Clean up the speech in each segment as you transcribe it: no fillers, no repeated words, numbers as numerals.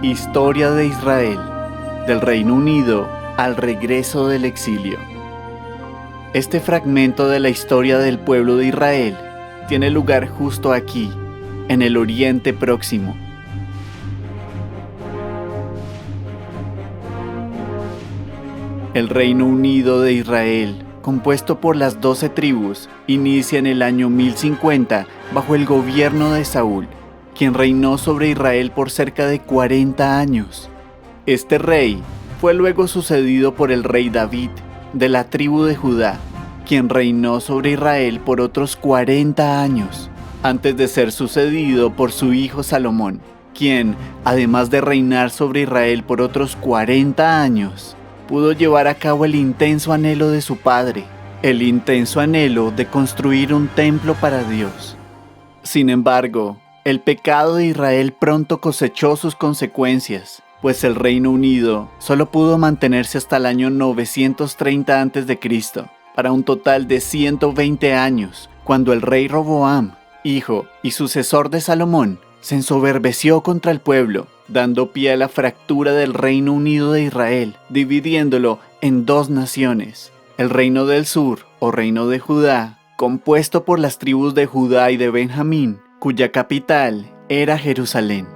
Historia de Israel, del Reino Unido al regreso del exilio. Este fragmento de la historia del pueblo de Israel tiene lugar justo aquí, en el Oriente Próximo. El Reino Unido de Israel, compuesto por las 12 tribus, inicia en el año 1050 bajo el gobierno de Saúl, quien reinó sobre Israel por cerca de 40 años. Este rey fue luego sucedido por el rey David, de la tribu de Judá, quien reinó sobre Israel por otros 40 años, antes de ser sucedido por su hijo Salomón, quien, además de reinar sobre Israel por otros 40 años, pudo llevar a cabo el intenso anhelo de su padre, el intenso anhelo de construir un templo para Dios. Sin embargo, el pecado de Israel pronto cosechó sus consecuencias, pues el Reino Unido solo pudo mantenerse hasta el año 930 a.C., para un total de 120 años, cuando el rey Roboam, hijo y sucesor de Salomón, se ensoberbeció contra el pueblo, dando pie a la fractura del Reino Unido de Israel, dividiéndolo en dos naciones: el Reino del Sur, o Reino de Judá, compuesto por las tribus de Judá y de Benjamín, cuya capital era Jerusalén,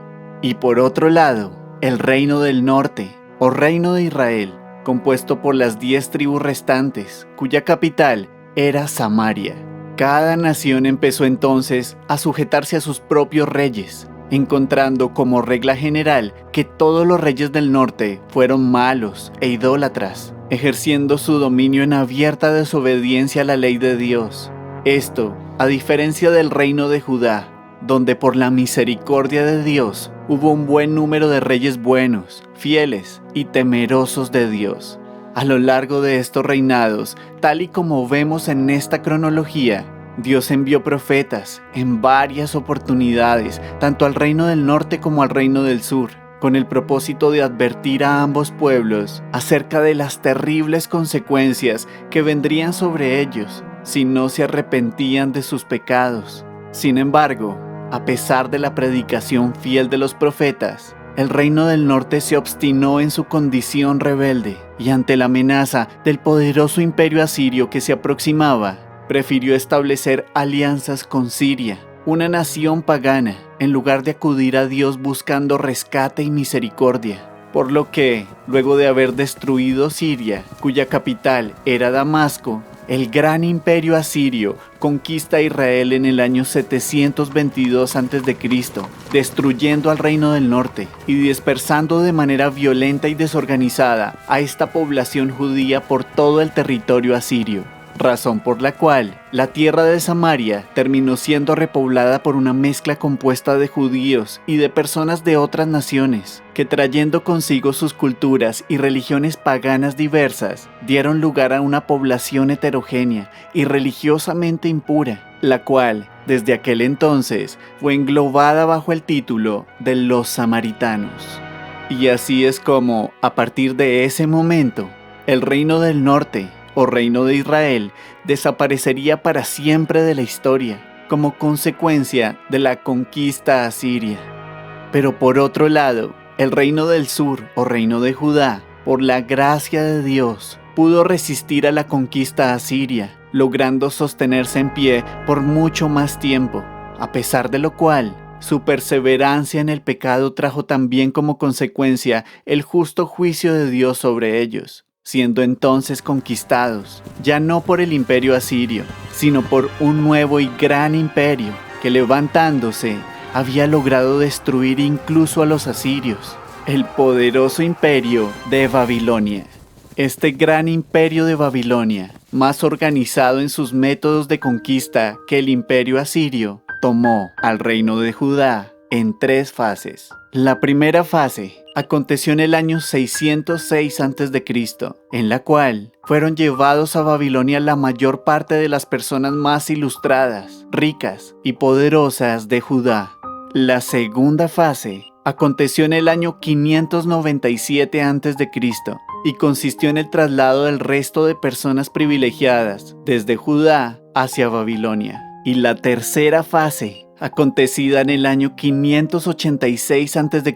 y por otro lado, el Reino del Norte, o Reino de Israel, compuesto por las 10 tribus restantes, cuya capital era Samaria. Cada nación empezó entonces a sujetarse a sus propios reyes, encontrando como regla general que todos los reyes del norte fueron malos e idólatras, ejerciendo su dominio en abierta desobediencia a la ley de Dios. Esto, a diferencia del reino de Judá, donde por la misericordia de Dios hubo un buen número de reyes buenos, fieles y temerosos de Dios. A lo largo de estos reinados, tal y como vemos en esta cronología, Dios envió profetas en varias oportunidades, tanto al reino del norte como al reino del sur, con el propósito de advertir a ambos pueblos acerca de las terribles consecuencias que vendrían sobre ellos si no se arrepentían de sus pecados. Sin embargo, a pesar de la predicación fiel de los profetas, el reino del norte se obstinó en su condición rebelde y ante la amenaza del poderoso imperio asirio que se aproximaba, prefirió establecer alianzas con Siria, una nación pagana, en lugar de acudir a Dios buscando rescate y misericordia. Por lo que, luego de haber destruido Siria, cuya capital era Damasco, el gran imperio asirio conquista a Israel en el año 722 a.C., destruyendo al reino del norte y dispersando de manera violenta y desorganizada a esta población judía por todo el territorio asirio, razón por la cual la tierra de Samaria terminó siendo repoblada por una mezcla compuesta de judíos y de personas de otras naciones, que trayendo consigo sus culturas y religiones paganas diversas, dieron lugar a una población heterogénea y religiosamente impura, la cual, desde aquel entonces, fue englobada bajo el título de los samaritanos. Y así es como, a partir de ese momento, el reino del norte, o Reino de Israel, desaparecería para siempre de la historia, como consecuencia de la conquista asiria. Pero por otro lado, el Reino del Sur, o Reino de Judá, por la gracia de Dios, pudo resistir a la conquista asiria, logrando sostenerse en pie por mucho más tiempo, a pesar de lo cual, su perseverancia en el pecado trajo también como consecuencia el justo juicio de Dios sobre ellos, siendo entonces conquistados, ya no por el imperio asirio, sino por un nuevo y gran imperio que, levantándose, había logrado destruir incluso a los asirios, el poderoso imperio de Babilonia. Este gran imperio de Babilonia, más organizado en sus métodos de conquista que el imperio asirio, tomó al reino de Judá en 3 fases. La primera fase aconteció en el año 606 a.C., en la cual fueron llevados a Babilonia la mayor parte de las personas más ilustradas, ricas y poderosas de Judá. La segunda fase aconteció en el año 597 a.C. y consistió en el traslado del resto de personas privilegiadas desde Judá hacia Babilonia. Y la tercera fase, acontecida en el año 586 a.C.,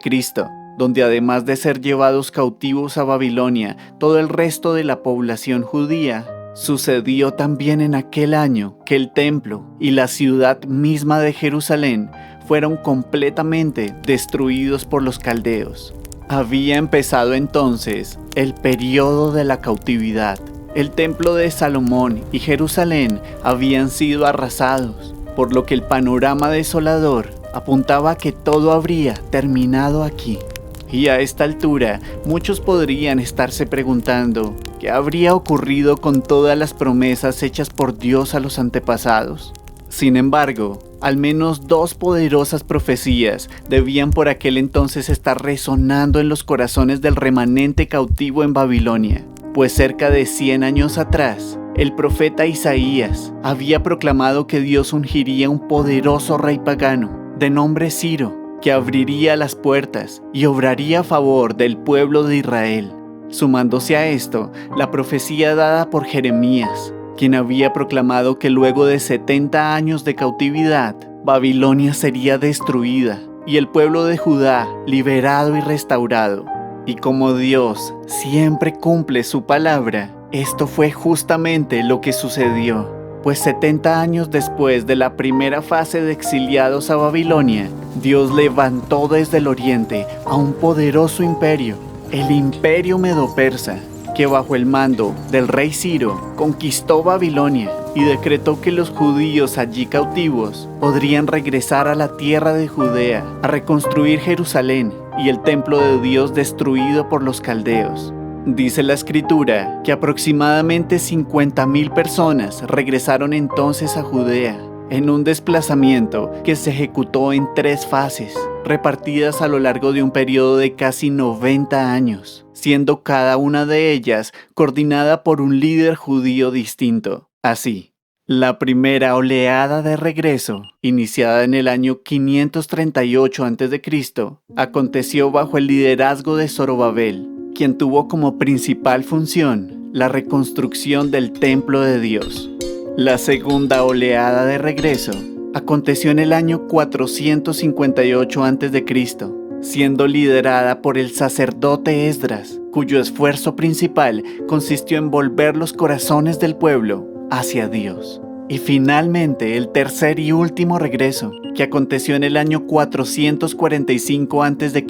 donde además de ser llevados cautivos a Babilonia, todo el resto de la población judía, sucedió también en aquel año que el templo y la ciudad misma de Jerusalén fueron completamente destruidos por los caldeos. Había empezado entonces el periodo de la cautividad. El templo de Salomón y Jerusalén habían sido arrasados, por lo que el panorama desolador apuntaba a que todo habría terminado aquí. Y a esta altura, muchos podrían estarse preguntando, ¿qué habría ocurrido con todas las promesas hechas por Dios a los antepasados? Sin embargo, al menos dos poderosas profecías debían por aquel entonces estar resonando en los corazones del remanente cautivo en Babilonia, pues cerca de 100 años atrás, el profeta Isaías había proclamado que Dios ungiría un poderoso rey pagano de nombre Ciro, que abriría las puertas y obraría a favor del pueblo de Israel. Sumándose a esto, la profecía dada por Jeremías, quien había proclamado que luego de 70 años de cautividad, Babilonia sería destruida y el pueblo de Judá liberado y restaurado. Y como Dios siempre cumple su palabra, esto fue justamente lo que sucedió. Pues 70 años después de la primera fase de exiliados a Babilonia, Dios levantó desde el oriente a un poderoso imperio, el imperio medo-persa, que bajo el mando del rey Ciro conquistó Babilonia y decretó que los judíos allí cautivos podrían regresar a la tierra de Judea a reconstruir Jerusalén y el templo de Dios destruido por los caldeos. Dice la escritura que aproximadamente 50,000 personas regresaron entonces a Judea, en un desplazamiento que se ejecutó en 3 fases, repartidas a lo largo de un periodo de casi 90 años, siendo cada una de ellas coordinada por un líder judío distinto. Así, la primera oleada de regreso, iniciada en el año 538 a.C., aconteció bajo el liderazgo de Zorobabel, quien tuvo como principal función la reconstrucción del templo de Dios. La segunda oleada de regreso aconteció en el año 458 a.C., siendo liderada por el sacerdote Esdras, cuyo esfuerzo principal consistió en volver los corazones del pueblo hacia Dios. Y finalmente el tercer y último regreso, que aconteció en el año 445 a.C.,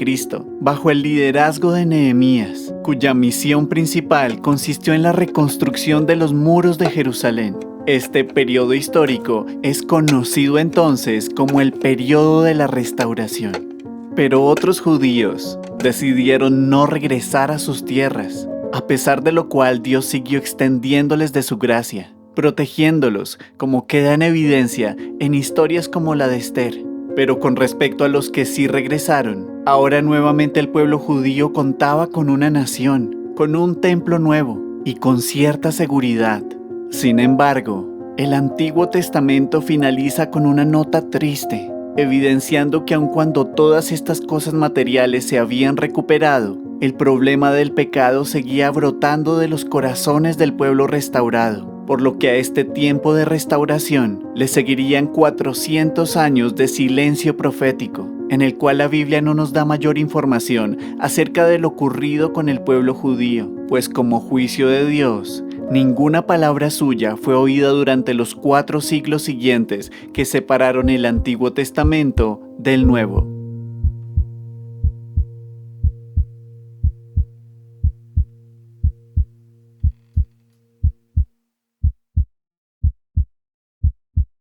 bajo el liderazgo de Nehemías, cuya misión principal consistió en la reconstrucción de los muros de Jerusalén. Este periodo histórico es conocido entonces como el periodo de la restauración. Pero otros judíos decidieron no regresar a sus tierras, a pesar de lo cual Dios siguió extendiéndoles de su gracia, protegiéndolos, como queda en evidencia en historias como la de Esther. Pero con respecto a los que sí regresaron, ahora nuevamente el pueblo judío contaba con una nación, con un templo nuevo y con cierta seguridad. Sin embargo, el Antiguo Testamento finaliza con una nota triste, evidenciando que aun cuando todas estas cosas materiales se habían recuperado, el problema del pecado seguía brotando de los corazones del pueblo restaurado, por lo que a este tiempo de restauración le seguirían 400 años de silencio profético, en el cual la Biblia no nos da mayor información acerca de lo ocurrido con el pueblo judío, pues como juicio de Dios, ninguna palabra suya fue oída durante los 4 siglos siguientes que separaron el Antiguo Testamento del Nuevo.